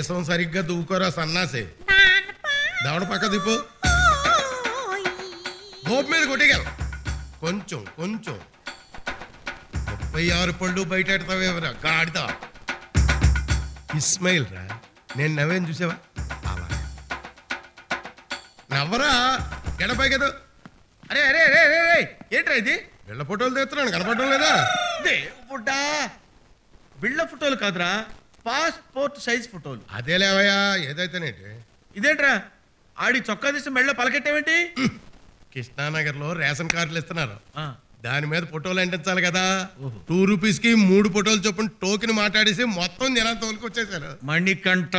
మీసం సరిగ్గా దూకోరా సన్నాసి. దవడ పక్క దిప్పు. గోపు మీద కొట్టేగల కొంచెం కొంచెం. 36 పళ్ళు బయట ఎడతావేవరా గాడిద. ఇస్మాయిల్ రా, నేను నవ్వేం చూసావా? అలా నవ్వరా, ఎడపై కదా. అరే అరే అరే అరే ఏంట్రా ఇది? బిళ్ళ ఫోటోలు తెస్తున్నాను, కనపడడం లేదా? దేవుడా, బిళ్ళ ఫోటోలు కాదురా, పాస్పోర్ట్ సైజ్ ఫోటోలు. అదే లేవయ్యా, ఏదైతేనేంటి. ఇదేంట్రా ఆడి చొక్కా తీసి మెళ్ళ పలకెట్టేవేంటి? కృష్ణానగర్ లో రేషన్ కార్డులు ఇస్తున్నారు, దాని మీద ఫోటోలు అంటించాలి కదా. 2 రూపీస్ కి 3 ఫోటోలు చొప్పున టోకెన్ మాట్లాడేసి మొత్తం జనాలు తోలుకొచ్చేసారు. మణికంఠ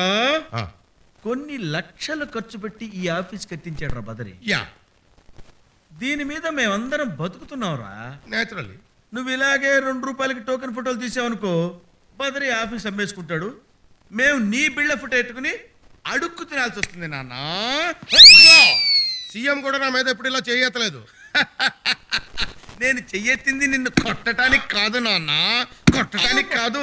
కొన్ని లక్షలు ఖర్చు పెట్టి ఈ ఆఫీస్ కట్టించాడు రా బదరి. యా, దీని మీద మేమందరం బతుకుతున్నావురా. నేచురల్లీ. నువ్వు ఇలాగే 2 రూపాయలకి టోకెన్ ఫోటోలు తీసావనుకో, బదరి ఆఫీస్ అమ్మేసుకుంటాడు. మేము నీ బిళ్ళ ఫోటో ఎట్టుకుని అడుక్కు తినాల్సి వస్తుంది నాన్న. సీఎం కూడా నా మీద ఎప్పుడు ఇలా చేయట్లేదు. నేను చెయ్యెత్తింది నిన్ను కొట్టడానికి కాదు నాన్న, కొట్టడానికి కాదు.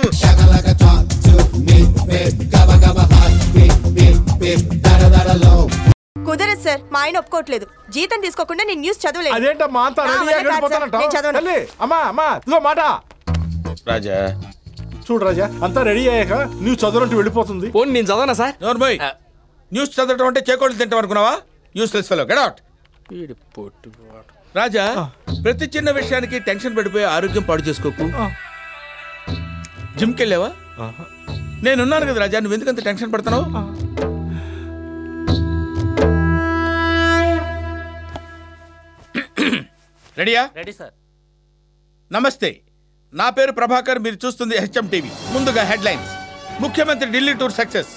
కుదరదు సార్, మా ఆయన ఒప్పుకోవట్లేదు. జీతం తీసుకోకుండా నేను న్యూస్ చదవలేదు. అదేంటమ్మా అంత మాట. రాజా చూడు రాజా, అంతా రెడీ అయ్యాక న్యూస్ చదవనంటూ వెళ్ళిపోతుంది. నేను చదవనా సార్? న్యూస్ చదవడం అంటే చేకోళ్ళు తింటాం అనుకున్నావా? Useless fellow, get out. Raja, ప్రతి చిన్న విషయానికి టెన్షన్ పడిపోయి ఆరోగ్యం పాడు చేసుకోకు. జిమ్కి వెళ్ళావా? నేనున్నాను కదా రాజా, నువ్వు ఎందుకంత టెన్షన్ పడుతున్నావు? రెడీయా? Ready sir. నమస్తే, నా పేరు ప్రభాకర్, మీరు చూస్తుంది హెచ్ఎం టీవీ. ముందుగా హెడ్లైన్స్. ముఖ్యమంత్రి ఢిల్లీ టూర్ సక్సెస్.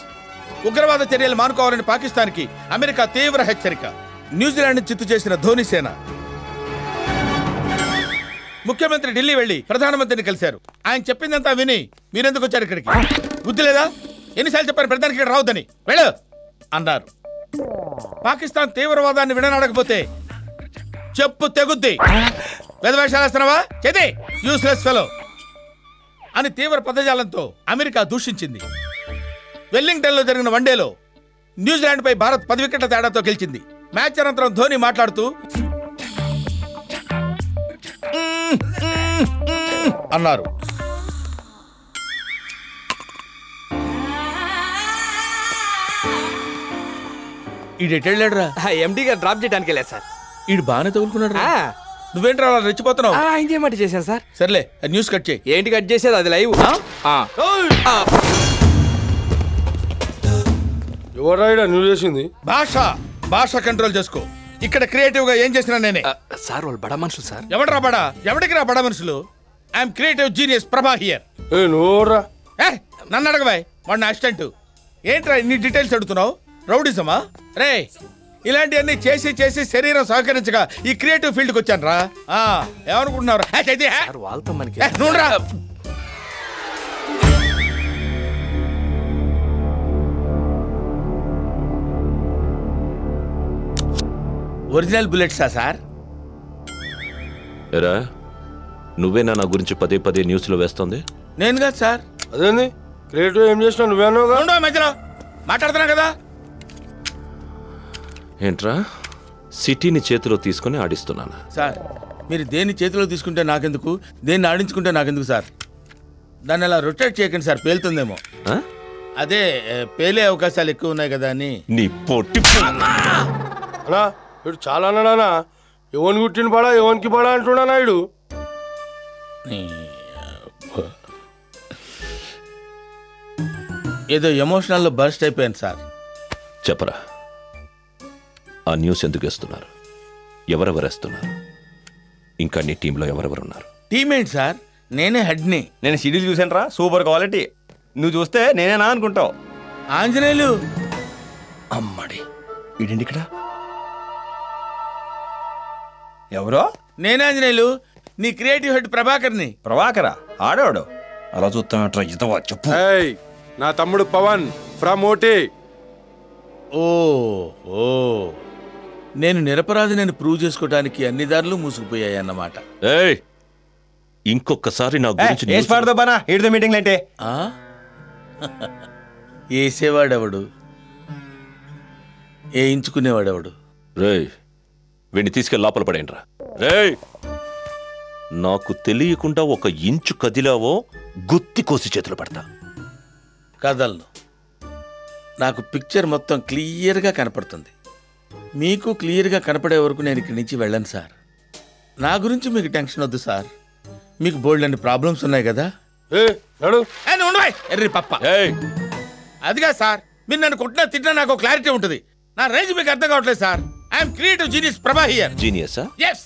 ఉగ్రవాద చర్యలు మానుకోవాలని పాకిస్తాన్కి అమెరికా తీవ్ర హెచ్చరిక. న్యూజిలాండ్ చిత్తు చేసిన ధోని సేన. ముఖ్యమంత్రి ఢిల్లీ వెళ్లి ప్రధానమంత్రిని కలిశారు. ఆయన చెప్పిందంతా విని మీరెందుకు వచ్చారు ఇక్కడికి? బుద్ధి లేదా? ఎన్నిసార్లు చెప్పారు ప్రధానికి ఇక్కడ రావద్దని? వెళ్ళు అన్నారు. పాకిస్తాన్ తీవ్రవాదాన్ని విడనాడకపోతే చెప్పు తెగుద్ది. వెధవేషాలు వేస్తున్నావా? చేతి యూస్లెస్ ఫెలో అని తీవ్ర పదజాలంతో అమెరికా దూషించింది. వెల్లింగ్టన్ లో జరిగిన వన్డేలో న్యూజిలాండ్ పై భారత్ 10 వికెట్ల తేడాతో గెలిచింది. మ్యాచ్ అనంతరం ధోని మాట్లాడుతూ అన్నారు. ఈడెటెళ్ళాడురా? ఎండి గారు డ్రాప్ చేయడానికి వెళ్ళారు సార్. ఈడు బాగానే తగులుకున్నాడు. నువ్వేంట్రా అలా రెచ్చిపోతున్నావు? ఆయన చేయమంటే చేశాను సార్. సర్లే, న్యూస్ కట్ చేయి. ఏంటి కట్ చేసేది? అది లైవ్. ఎవరైనా న్యూస్ చేసింది? భాష కంట్రోల్ చేసుకో. ఇక్కడ క్రియేటివ్ గా ఏం చేసినా నేనే. సార్ వాళ్ళు బడా మనుషులు సార్. ఎవడరా బడా? ఎవడికి రా బడా మనుషులు? ఐఎమ్ క్రియేటివ్ జీనియస్ ప్రభా హియర్. నన్ను అడగబాయ్, వాడు నా అసిస్టెంట్. ఏంట్రా ఇన్ని డీటెయిల్స్ అడుగుతున్నావు? రౌడిజమా? రే, ఇలాంటివన్నీ చేసి చేసి శరీరం సహకరించగా ఈ క్రియేటివ్ ఫీల్డ్కి వచ్చాను రా. ఏమనుకుంటున్నారు? వాళ్ళతో మనకి ఒరిజినల్ బుల్లెట్సా సార్? ఎరా, నువ్వేనా నా గురించి పదే పదే న్యూస్ లో వేస్తుంది? నేను కాదు సార్. అదేంది క్రియేటివ్ ఏం చేసినా నువ్వేనోగా? మధ్యలో మాట్లాడుతున్నా కదా. ఏంట్రా, సిటీని చేతిలో తీసుకుని ఆడిస్తున్నానా? సార్, మీరు దేన్ని చేతిలో తీసుకుంటే నాకెందుకు, దేన్ని ఆడించుకుంటే నాకెందుకు సార్? దాన్ని అలా రొటేట్ చేయకండి సార్, పేలుతుందేమో. అదే పేలే అవకాశాలు ఎక్కువ ఉన్నాయి కదా అని. నీ పొట్టి అన్నా ఇడు చాలా అన్నాడా? ఎవరికి కుట్టిన పడా ఎవరికి పడా అంటున్నా నాయుడు. ఏదో ఎమోషనల్ లో బర్స్ట్ అయిపోయాను సార్. చెప్పరా, ఆ న్యూస్ ఎందుకు వేస్తున్నారు? ఎవరెవరు వేస్తున్నారు? ఇంకా నీ టీంలో ఎవరెవరున్నారు? టీమేట్ సార్, నేనే హెడ్ని. నేను షెడ్యూల్ చూసాను రా, సూపర్ క్వాలిటీ. నువ్వు చూస్తే నేనేనా అనుకుంటావు. ఆంజనేయులు అమ్మడి ఇడండి ఇక్కడ ఎవరో? నేనే ఆంజనేయులు, నీ క్రియేటివ్ హెడ్ ప్రభాకర్ని. ప్రభాకరా? ఆడేవాడు అలా చూస్తాను. చెప్పు. నా తమ్ముడు పవన్ ఫ్రమ్ ఓటీ. ఓ నేను నిరపరాధి నేను ప్రూవ్ చేసుకోవడానికి అన్ని దారులు మూసుకుపోయాయి అన్నమాట. ఇంకొకసారి నా గురించి మీటింగ్ అంటే వేసేవాడెవడు, వేయించుకునేవాడెవడు? రేయ్ వీడిని తీసుకెళ్ళి లోపల పడేయండిరా. రేయ్ నాకు తెలియకుండా 1 ఇంచు కదిలావో గుత్తి కోసి చేతులు పడతా. కదలను. నాకు పిక్చర్ మొత్తం క్లియర్గా కనపడుతుంది. మీకు క్లియర్గా కనపడే వరకు నేను ఇక్కడి నుంచి వెళ్ళను సార్. నా గురించి మీకు టెన్షన్ వద్దు సార్. మీకు బోల్డ్ అన్ని ప్రాబ్లమ్స్ ఉన్నాయి కదా. ఎర్రి పప్ప అదిగా సార్. మీరు నన్ను కొట్టినా తిట్టినా నాకు క్లారిటీ ఉంటుంది. నా రేంజ్ మీకు అర్థం కావట్లేదు సార్. ఐఎమ్ క్రియేటివ్ జీనియస్ ప్రభా హియర్. జీనియసా? yes.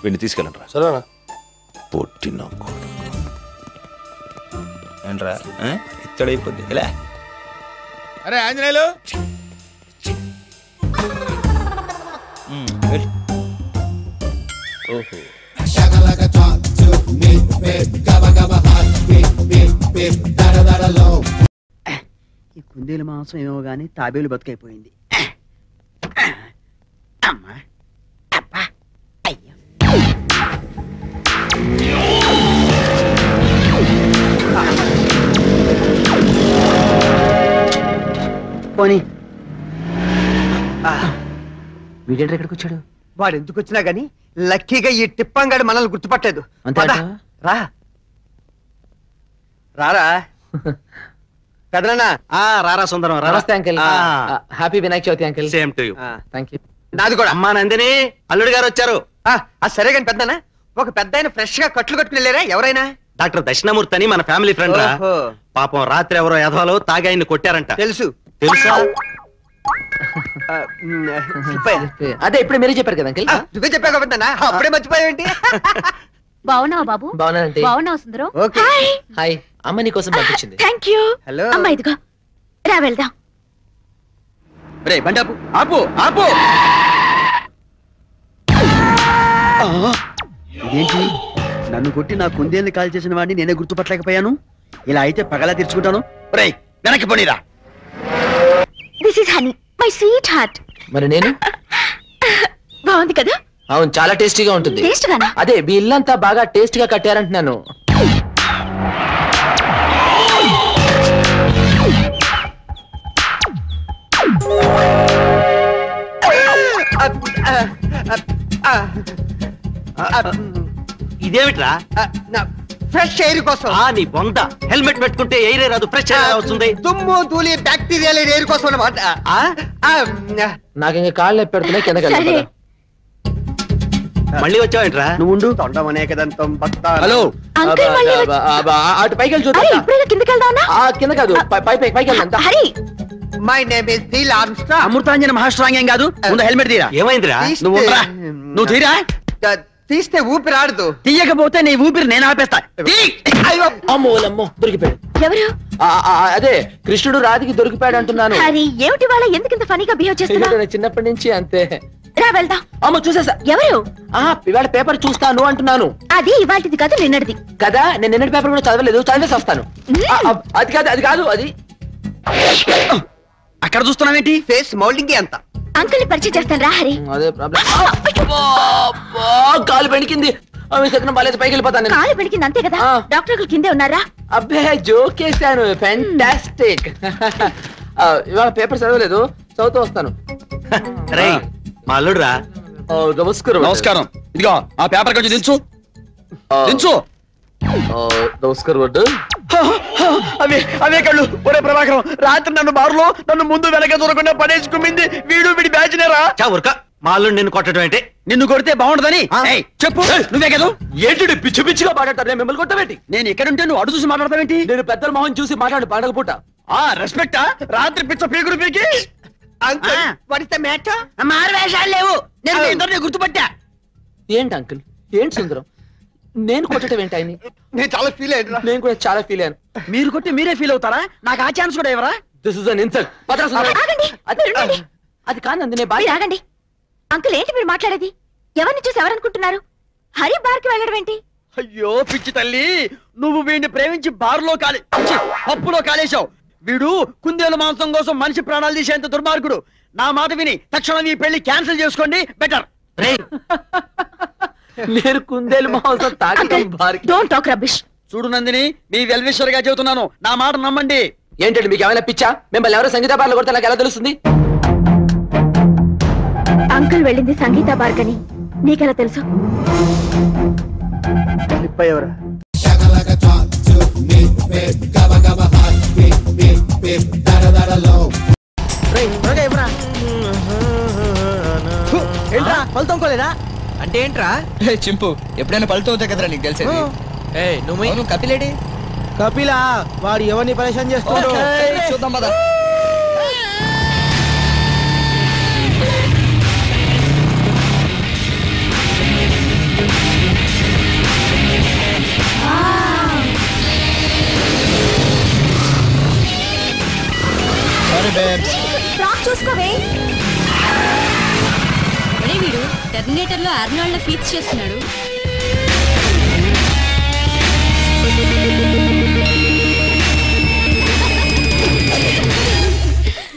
వీడిని తీసుకెళ్ళండిరా. సరేనా? పొట్టిన ఏంట్రా ఇత్తడైపోద్ది ఇలా. అరే ఆంజనేయులు, ఓహో ఈ కుందేలు మాంసం ఏమో గానీ తాబేలు బతుకైపోయింది. అమ్మా అబ్బా అయ్యో. పోనీ వీడేంటి ఎక్కడికి వచ్చాడు? వాడు ఎందుకు వచ్చినా గానీ లక్కీగా ఈ టిప్పంగాడు మనల్ని గుర్తుపట్టలేదు. రా రారా పెదనా. రారా సుందరం. నమస్తే uncle. Happy Vinayaka Chavithi uncle. Same to you. Thank you. నాది కూడా. అమ్మా నందిని, అల్లుడు గారు వచ్చారు. సరే కానీ పెద్దనా, ఒక పెద్ద ఆయన ఫ్రెష్ గా కట్లు కట్టుకుని వెళ్ళారా? ఎవరైనా? డాక్టర్ దక్షిణమూర్తి అని మన ఫ్యామిలీ ఫ్రెండ్ రా. పాపం రాత్రి ఎవరో యధవాలు తాగి ఆయన్ని కొట్టారంట. తెలుసు. తెలుసా? అదే ఇప్పుడే మీరే చెప్పారు కదా అంకిల్. నువ్వే చెప్పావు పెద్దనా, అప్పుడే మర్చిపోయావేంటి? బావున్నావా బాబు? బాగున్నానండి. బావున్నావా సుందరం? హాయ్. అమ్మ నీ కోసం పంపించింది. Thank you. హలో అమ్మా ఇదిగో రా వెళ్దాం. రే బండి ఆపు ఆపు ఆపు. ఇదేంటి, నన్ను కొట్టి నా కుందేల్ని కాల్ చేసిన వాడిని నేనే గుర్తుపట్టలేకపోయాను. ఇలా అయితే పగలా తెచ్చుకుంటాను. రే వెనక్కి పోనీరా. This is honey, my sweetheart. మరి నేను? బాగుంది కదా? అవును, చాలా టేస్టీగా ఉంటుంది. టేస్ట్ గానా? అదే మీ ఇల్లంతా బాగా టేస్ట్ గా కట్టారంటున్నాను. ఇదేమిట్రా? ఫ్రెష్ ఎయిర్ కోసం. నీ బొంద హెల్మెట్ పెట్టుకుంటే ఎయిరే రాదు, ఫ్రెష్ ఎయిర్ వస్తుంది. దుమ్ము ధూళి బ్యాక్టీరియా లేని ఎయిర్ కోసం అన్నమాట. నాకు ఇంకా కాళ్ళు పెడుతున్నాయి, కిందకి వెళ్తా. మళ్ళీ వచ్చావేంట్రా? నువ్వు ఉండు. తొండం అనేకదంతం భక్త. హలో, అటు పైకి వెళ్ళి చూద్దాం. కిందకి వెళ్దామా? కింద కాదు, పైకి వెళ్దాం. Hari, my name is Neil Armstrong. Amrutanjan మహాస్ట్రాంగ్ ఏం కాదు. ముందు హెల్మెట్ తీరా. ఏమైందిరా? నువ్వు తీరా. తీస్తే ఊపిరి ఆడదు. తీయకపోతే నీ ఊపిరి నేను ఆపేస్తా. అమ్మోలమ్మో, దొరికిపోయాడు. ఎవరు? అదే కృష్ణుడు రాధికి దొరికిపోయాడు అంటున్నాను. హరి, ఏమిటి వాళ్ళ ఎందుకు ఇంత ఫనీగా బిహేవ్ చేస్తున్నావు? చిన్నప్పటి నుంచి అంతే. రా వెళ్దాం. అమ్మ చూసేసా. ఎవరు? ఇవాళ పేపర్ చూస్తాను అంటున్నాను. అది ఇవాళది కాదు, నిన్నటిది కదా. నేను నిన్నటి పేపర్ కూడా చదవలేదు, చదివేసి వస్తాను. అది కాదు, అది కాదు, అది అక్కడ చూస్తున్నావేంటి? ఫేస్ మౌల్డింగ్ అంత. అంకుల్ ని పరిచయం చేస్తాను రా హరి. అదే ప్రాబ్లం. కాలు పెణికింది. శకునం బాలేదు, పైకి వెళ్ళిపోతాను. కాలు పెడికింది అంతే కదా. డాక్టర్ కిందే ఉన్నారా? అబ్బే జోకేశాను. ఫ్యాంటాస్టిక్. ఇవాళ పేపర్ చదవలేదు, చదువుతూ వస్తాను. మా అల్లుడురా. నమస్కారం. నమస్కారం. ఇదిగో ఆ పేపర్ కొంచెం దించు. దించు. నమస్కారం వడ్డు. అవే కళ్ళు. ఒరే ప్రభాకరం, రాత్రి నన్ను బారులో నన్ను ముందు వెనక దూరకుండా పడేసుకుమింది వీడు వీడి బ్యాచినరా. ఊరక, మా అల్లుడు నిన్ను కొట్టడం ఏంటి? నిన్ను కొడితే బాగుండదని చెప్పు. నువ్వే కదా. ఏంటి పిచ్చి పిచ్చిగా మాట్లాడతారు? మిమ్మల్ని కొట్టబెట్టి నేను ఎక్కడుంటే నువ్వు అడు చూసి మాట్లాడతావేంటి? నేను పెద్దల మొహం చూసి మాట్లాడు పండగ పూట. రెస్పెక్టా? రాత్రి పిచ్చ పీకుడు పీకి మారవేషాలు లేవు. నేను ఇద్దరిని గుర్తుపట్టా. ఏంటి అంకుల్, ఏంటి సుందరం, నేను కొట్టడం ఏంటి ఆయన్ని? నేను చాలా ఫీల్ అయ్యాను. నేను కూడా చాలా ఫీల్ అయ్యాను. మీరు కొట్టి మీరే ఫీల్ అవుతారా? నాకు ఆ ఛాన్స్ కూడా ఎవరా? This is an insult. అది కాదండి, నేను బాగా ఆగండి. అంకుల్ ఏంటి మీరు మాట్లాడేది? ఎవరిని చూసి ఎవరనుకుంటున్నారు? హరి బార్కి వెళ్ళడం ఏంటి? అయ్యో పిచ్చి తల్లి, నువ్వు వీడిని ప్రేమించి బారులో పప్పులో కాలేశావు. వీడు కుందేలు మాంసం కోసం మనిషి ప్రాణాలు తీసేంత దుర్మార్గుడు. నా మాట విని తక్షణం ఈ పెళ్లి క్యాన్సిల్ చేసుకోండి. బెటర్. నేను కుందేలు మాంసం తాగటం బార్కి. Don't talk rubbish. చూడు నందిని, మీ వెల్విషర్ గా చెబుతున్నాను, నా మాట నమ్మండి. ఏంటండి మీకు ఏమైనా పిచ్చా? మిమ్మల్ని ఎవరో సంగీత బార్లో కొడితే నాకు ఎలా తెలుస్తుంది? అంకుల్ వెళ్ళింది సంగీత బార్క్ అని నీకెలా తెలుసు? ఏంట్రా పలుతోకోలేదా? అంటే ఏంట్రా చింపు? ఎప్పుడైనా పలుతూ అవుతాయి కదరా నీకు తెలిసేది. నువ్వు కపిలేడి? కపిలా వాడు ఎవరిని పరేషాన్ చేస్తాడు? చూద్దాం పద. ఫ్రాక్ చూసుకోవే. వీడు టెర్మినేటర్ లో ఆర్నాల్డ్ ఫీచ్ చేస్తున్నాడు.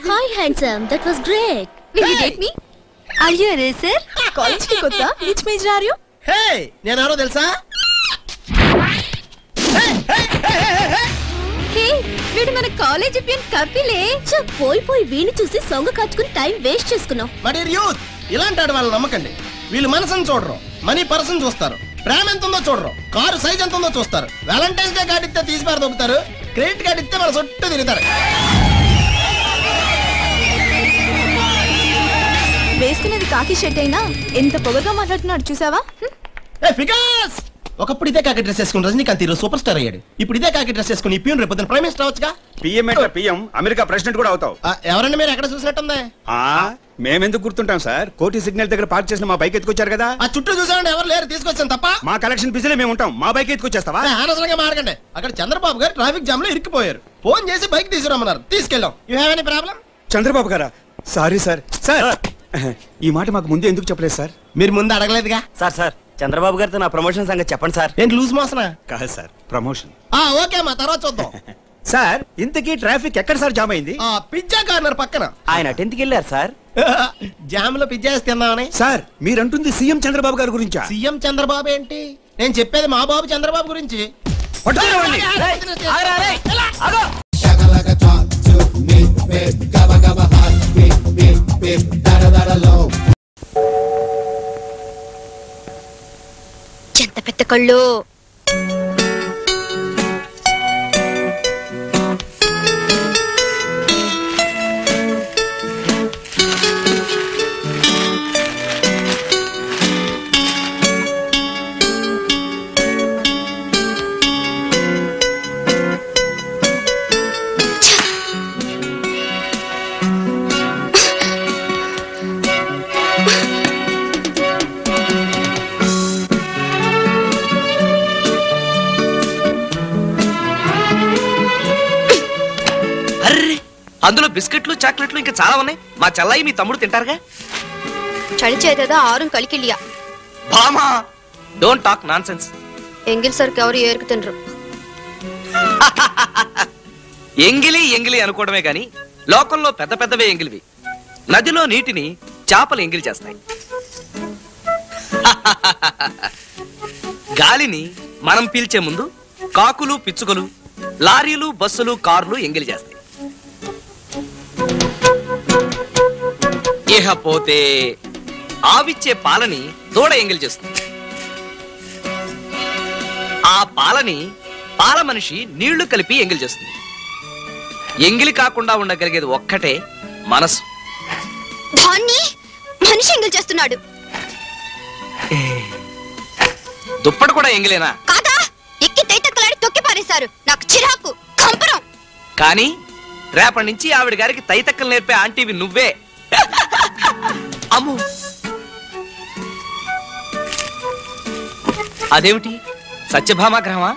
Hi handsome, that was great. Will you date me? Are you a racer? College కి కొత్త which major are you? Hey, నేను ఎవరో తెలుసా? హే, వీడు మన కాలేజ్ పియన్ కపిలే. పోయి వీణ్ణి చూసి సొంగ కాచుకుని టైం వేస్ట్ చేసుకున్నాం. మై డియర్ యూత్, ఇలాంటి వాళ్ళు నమ్మకండి. వీళ్ళు మనసుని చూడరు, మనీ పర్సన్ చూస్తారు. ప్రేమ ఎంత ఉందో చూడరు, కారు సైజ్ ఎంత ఉందో చూస్తారు. వ్యాలంటైన్స్ డే కార్డు ఇస్తే తీసి పారు దొక్కుతారు, క్రెడిట్ కార్డు ఇస్తే మన చుట్టూ తిరుగుతారు. వేసుకునేది కాకి షర్ట్ అయినా ఎంత పొగగా మాట్లాడుతున్నాడు చూసావా? ఒకప్పుడు ఇదే కాకి డ్రెస్ వేసుకుని రజనీకాంత్ హీరో సూపర్ స్టార్ అయ్యాడు. ఇప్పుడు ఇదే కాకి డ్రెస్ వేసుకుని పిఎం రేపు ప్రైమ్ మినిస్టర్ అవచ్చుగా. పిఎం అమెరికా ప్రెసిడెంట్ కూడా అవుతావు. ఎవరండి మీరు ఎక్కడ చూసినట్టుంది? మేమెందుకు గుర్తుంటాం సార్? కోటి సిగ్నల్ దగ్గర పార్క్ చేసిన మా బైక్ ఎత్తుకొచ్చారు కదా. ఆ చుట్టూ చూసామండి, ఎవరు లేరు, తీసుకొచ్చాను తప్ప. మా కలెక్షన్ బిజీలో మేము ఉంటాం, మా బైక్ ఎత్తుకొచ్చేస్తావా? అనవసరంగా మారకండి. అక్కడ చంద్రబాబు గారు ట్రాఫిక్ జామ్ లో ఇరుక్కుపోయారు. ఫోన్ చేసి బైక్ తీసుకురమ్మన్నారు, తీసుకెళ్ళాం. You have any problem? Chandrababu గారా? Sorry sir. సార్ ఈ మాట మాకు ముందు ఎందుకు చెప్పలేదు సార్? మీరు ముందు అడగలేదుగా. సార్ చంద్రబాబు గారితో నా ప్రమోషన్ సంగతి చెప్పండి సార్. ఏంటి లూజ్ మోసనా? కాదు సార్, ప్రమోషన్. ఓకే మా తర్వాత చూద్దాం. సార్ ఇంతకీ ట్రాఫిక్ ఎక్కడ సార్ జామ్ అయింది? పిజ్జా కార్నర్ పక్కన. ఆయన అటెంత్కి వెళ్ళారు సార్. జామ్ లో పిజ్జా వేసి తిందామని. సార్ మీరంటుంది సీఎం చంద్రబాబు గారి గురించా? సీఎం చంద్రబాబు ఏంటి, నేను చెప్పేది మా బాబు చంద్రబాబు గురించి. ఎంత పెద్ద కళ్ళు. అందులో బిస్కెట్లు చాక్లెట్లు ఇంకా చాలా ఉన్నాయి. మా చెల్లాయి మీ తమ్ముడు తింటారుగా. చలి చేతదా ఆరు కలికిలియా. బామా డోంట్ టాక్ నాన్ సెన్స్. ఎంగిల్ సరికి ఎవరు ఏరుకు తినరు. ఎంగిలి అనుకోవడమే గాని లోకంలో పెద్ద పెద్దవే ఎంగిలివి. నదిలో నీటిని చేపలు ఎంగిలి చేస్తాయి. గాలిని మనం పీల్చే ముందు కాకులు పిచ్చుకలు, లారీలు బస్సులు కార్లు ఎంగిలి చేస్తాయి. ఇకపోతే ఆవిచ్చే పాలని దూడ ఎంగిలి చేస్తుంది. ఆ పాలని పాల మనిషి నీళ్లు కలిపి ఎంగిలి చేస్తుంది. ఎంగిలి కాకుండా ఉండగలిగేది ఒక్కటే మనసు. దాన్ని మనిషి ఎంగిలి చేస్తున్నాడు. దుప్పటి కూడా ఎంగిలేనా? కాదా, ఎక్కి తైతక్కలాడి తొక్కి పారేశారు. నాకు చిరాకు, కంపరం. కానీ రేపటి నుంచి ఆవిడ గారికి తైతక్కలు నేర్పే ఆంటీవి నువ్వే. అమ్ము, అదేమిటి సత్యభామాగ్రహమా?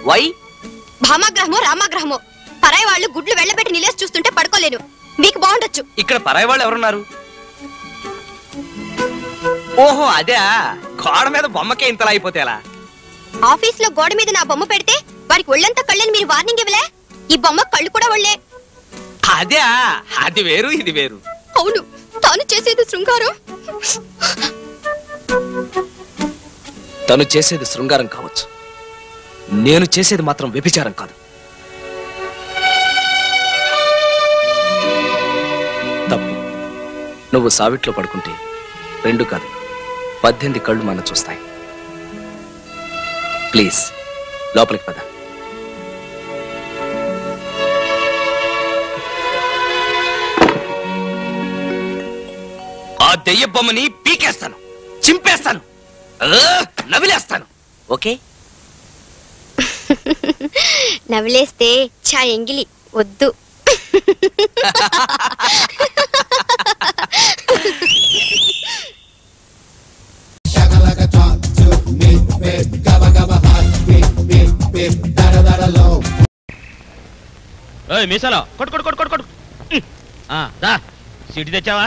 వై? భామాగ్రహమో రామాగ్రహమో, పరాయి వాళ్ళు గుడ్లు వెళ్ళబెట్టి నిలేసి చూస్తుంటే పడుకోలేను. మీకు బాగుండొచ్చు. ఇక్కడ పరాయి వాళ్ళు ఎవరున్నారు? ఓహో అదే, గోడ మీద బొమ్మకే ఇంతలా అయిపోతే ఎలా? ఆఫీస్ లో గోడ మీద నా బొమ్మ పెడితే వారికి ఒళ్ళంతా కళ్ళని మీరు వార్నింగ్ ఇవ్వలే. ఈ బొమ్మ కళ్ళు కూడా ఒళ్ళే. అదే, అది వేరు ఇది వేరు. అవును, తాను చేసేది శృంగారం. తను చేసేది శృంగారం కావచ్చు, నేను చేసేది మాత్రం వ్యభిచారం కాదు. తప్పు. నువ్వు సావిట్లో పడుకుంటే 2 కాదు 18 కళ్ళు మన చూస్తాయి. ప్లీజ్ లోపలికి పద. ఆ దెయ్య బొమ్మని పీకేస్తాను, చింపేస్తాను, నవిలేస్తాను. ఓకే? నవిలేస్తే చా ఎంగిలి వద్దు. మీసాలో కొట్టు కొట్టు కొట్టు కొట్టు కొట్టు. సీటు తెచ్చావా?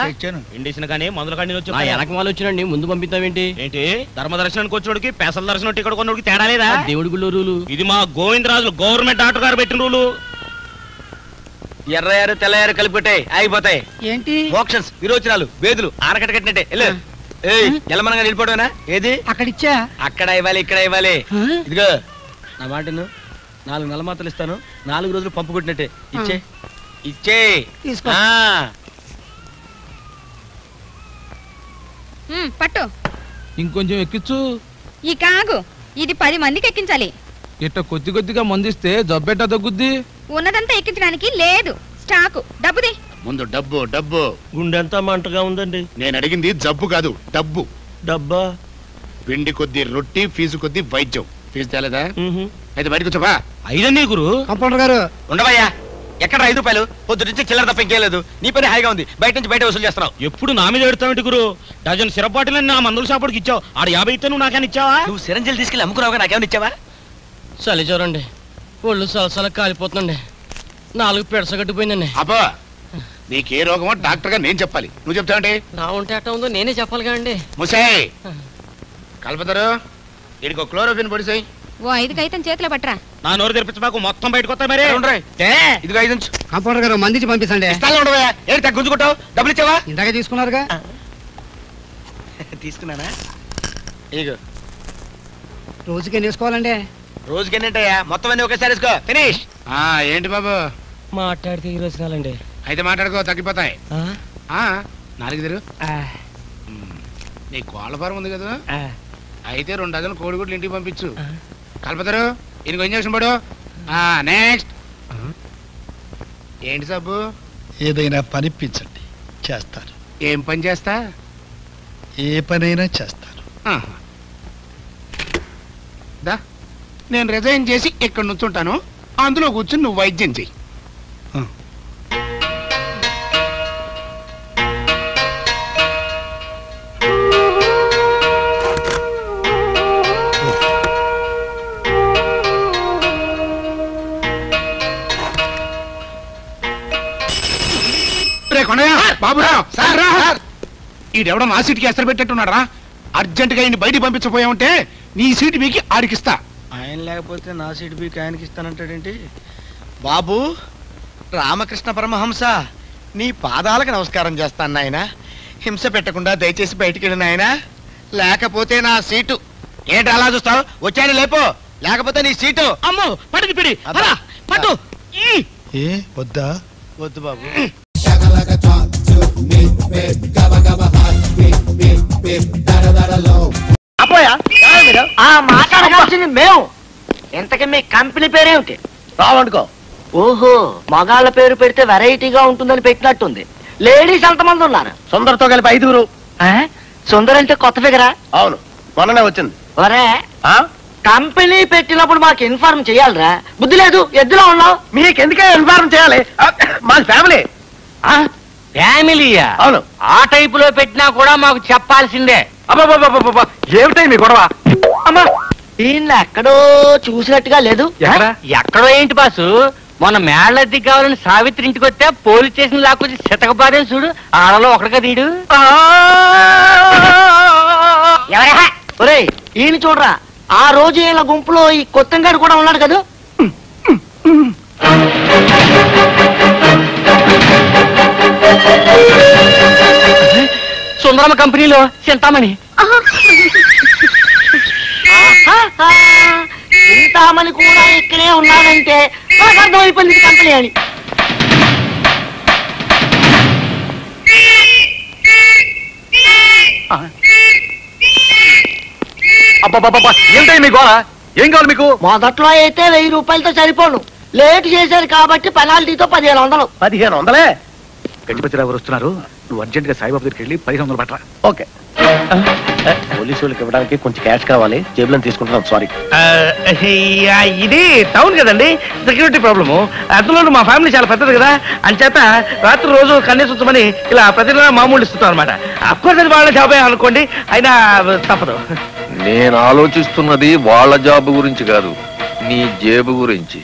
ఇండిషన్ కానీ మందులు కానీ వచ్చి వెనక వాళ్ళు వచ్చినండి, ముందు పంపిస్తావేంటి? ఏంటి ధర్మ దర్శనానికి వచ్చేవాడికి పెసల దర్శనం టికెట్ కొన్నోడికి తేడా లేదా? దేవుడి గుళ్ళు రూలు ఇది. మా గోవిందరాజులు గవర్నమెంట్ డాక్టర్ గారు పెట్టిన రూలు. ఎర్రయారు తెల్లయారు కలిపితే ఆగిపోతాయి. ఏంటి? మోక్షన్స్, విరోచనాలు, వేదులు ఆనకట్ట కట్టినట్టే. ఎల్లమనగా నిలిపోవడమేనా? ఏది అక్కడిచ్చా? అక్కడ ఇవ్వాలి, ఇక్కడ ఇవ్వాలి. ఇదిగో నా మాటను 4 నెలల మాత్రలు ఇస్తాను, 4 రోజులు పంపు కొట్టినట్టే. ఇచ్చే ఇచ్చే. పట్టు. ఇంకొంచెం ఎక్కించు. ఈ కాగు ఇది 10 మందికి ఎక్కించాలి. ఇట్ట కొద్ది కొద్దిగా మందిస్తే జబ్బెట్ట తగ్గుద్ది. ఉన్నదంతా ఎక్కించడానికి లేదు స్టాకు. డబ్బుది. ముందు డబ్బు డబ్బు. గుండెంతా మంటగా ఉందండి. నేను అడిగింది జబ్బు కాదు, డబ్బు. డబ్బా? పిండి కొద్ది రొట్టి, ఫీజు కొద్ది వైద్యం. ఫీజు తేలేదా? అయితే బయటకు వచ్చా. 5 గురు. కంపౌండర్ గారు ఉండవయ్యా. ఎక్కడ 5 రూపాయలు? పొద్దు నుంచి చిల్లర తప్ప ఇంకేలేదు. నీ పని హాయిగా ఉంది, బయట నుంచి బయట వసూలు చేస్తున్నావు. ఎప్పుడు నా మీద ఎడతావేంటి గురు? డజన్ సిరపాటిలని నా మందుల షాపుడికి ఇచ్చావు. ఆడ 50 ఇస్తే నువ్వు నాకేనా ఇచ్చావా? నువ్వు సిరంజీలు తీసుకెళ్ళి అమ్ముకున్నావుగా, నాకేమైనా ఇచ్చావా? చలి చూడండి, ఒళ్ళు సలసల కాలిపోతుందండి, 4 పెడసగట్టిపోయిందండి. అబ్బా, నీకే రోగమో డాక్టర్ గా నేను చెప్పాలి, నువ్వు చెప్తావంటే? నా ఉంటే అట్ట ఉందో నేనే చెప్పాలిగా అండి. ముసాయ్ కలపతారు, వీడికి ఒక క్లోరోఫిన్ పొడిసాయి. ఓ 5 కైతం చేతిలో పట్టరా. నా నోరు తెరిపించబాకు, మొత్తం బయటకు వస్తాయి. మరి ఇదిగో 5 నుంచి కంపౌండర్ గారు మందించి పంపిస్తాండి. ఏంటి గుంజుకుంటావు? డబ్బులు ఇచ్చావా? ఇందాక తీసుకున్నారుగా. తీసుకున్నానా? ఇగో రోజుకి ఎన్ని వేసుకోవాలండి? రోజుకి ఎన్నింటాయా? మొత్తం అన్ని ఒకేసారి వేసుకో. ఫినిష్. ఏంటి బాబు మాట్లాడితే ఈ రోజునాలండి. అయితే మాట్లాడుకో, తగ్గిపోతాయి. 4 తిరుగు. నీ కోళ్ళ ఫారం ఉంది కదా, అయితే 2 డజన్లు కోడిగుడ్లు ఇంటికి పంపించు. కలపతారు, ఇంకో ఇంజక్షన్ పడు. నెక్స్ట్ ఏంటి సబ్బు? ఏదైనా పనిపించండి, చేస్తారు. ఏం పని చేస్తా? ఏ పనైనా చేస్తారు. దా, నేను రిజైన్ చేసి ఇక్కడ నుంచుంటాను, అందులో కూర్చుని నువ్వు వైద్యం చెయ్యి. ఈడెవడో నా సీటుకి ఎసరు పెట్టేట్టున్నాడు రా. అర్జెంట్ గా ఈయన బయటికి పంపించపోయామంటే నీ సీటు మీకు ఆడికిస్తా. ఆయన లేకపోతే నా సీటు మీకు ఆయనకి ఇస్తానంటాడేంటి? బాబు రామకృష్ణ పరమహంస, నీ పాదాలకు నమస్కారం చేస్తాను నాయన. హింస పెట్టకుండా దయచేసి బయటికి వెళ్ళిన ఆయన, లేకపోతే నా సీటు. ఏంటి అలా చూస్తావు? వచ్చాను లేపో, లేకపోతే నీ సీటు. అమ్మో పట్టుకు పిడి పట్టు. ఏ వద్దా? వద్దు బాబు. మాట్లాడాల్సింది మేము. ఇంతకీ మీ కంపెనీ పేరేమిటి? రావండుకో. ఓహో, మగాళ్ళ పేరు పెడితే వెరైటీగా ఉంటుందని పెట్టినట్టుంది. లేడీస్ ఎంతమంది ఉన్నారు? సుందరతో కలిపి 5. సుందర్ అంటే కొత్త ఫిగరా? అవును, మొన్ననే వచ్చింది. ఒరే, కంపెనీ పెట్టినప్పుడు మాకు ఇన్ఫార్మ్ చేయాలిరా. బుద్ధి లేదు, ఎద్దులో ఉన్నావు. మీకెందుకే ఇన్ఫార్మ్ చేయాలి? మా ఫ్యామిలీ. ఫ్యామిలీయా? అవును. ఆ టైప్ లో పెట్టినా కూడా మాకు చెప్పాల్సిందే. అబ్బా, ఏమిటాయి మీ గొడవ? అమ్మా, దీన్ని ఎక్కడో చూసినట్టుగా లేదు. ఎక్కడో ఏంటి బాసు? మొన్న మేళ్ళద్ది కావాలని సావిత్రి ఇంటికి వస్తే పోలీస్ స్టేషన్ లాక్కొచ్చి శతకబాదే చూడు. ఆడలో ఒకటిగా తీడు. ఒరే, ఈయన చూడరా, ఆ రోజు ఈయన గుంపులో ఈ కొత్తంగాడు కూడా ఉన్నాడు కదా. సుందరమ్మ కంపెనీలో చింతామణి. చింతామణి కూడా ఇక్కడే ఉన్నాడంటే నాకు అర్థమైపోయింది కంపెనీ అని. అబ్బా ఏంటండి మీ గోళ? ఏం కావాలి మీకు? మొదట్లో అయితే 1000 రూపాయలతో సరిపోను, లేట్ చేశారు కాబట్టి పెనాల్టీతో 1500. 1500? గణపతిరావు గారు వస్తున్నారు, నువ్వు అర్జెంట్ గా సాయిబాబు దగ్గరికి వెళ్ళి 1500 పట్టరా. ఓకే. పోలీసు వాళ్ళకి ఇవ్వడానికి కొంచెం క్యాష్ కావాలి, జేబులో తీసుకుంటున్నాం. సారీ. ఇది టౌన్ కదండి, సెక్యూరిటీ ప్రాబ్లము. అందులో మా ఫ్యామిలీ చాలా పెద్దది కదా, అంచేత రాత్రి రోజు కన్నీసు ఉంచమని ఇలా ప్రతి నెల మామూలు ఇస్తుంటాం అనమాట. అఫ్కోర్స్ అది వాళ్ళ జాబే అనుకోండి, అయినా తప్పదు. నేను ఆలోచిస్తున్నది వాళ్ళ జాబ్ గురించి కాదు, నీ జేబు గురించి.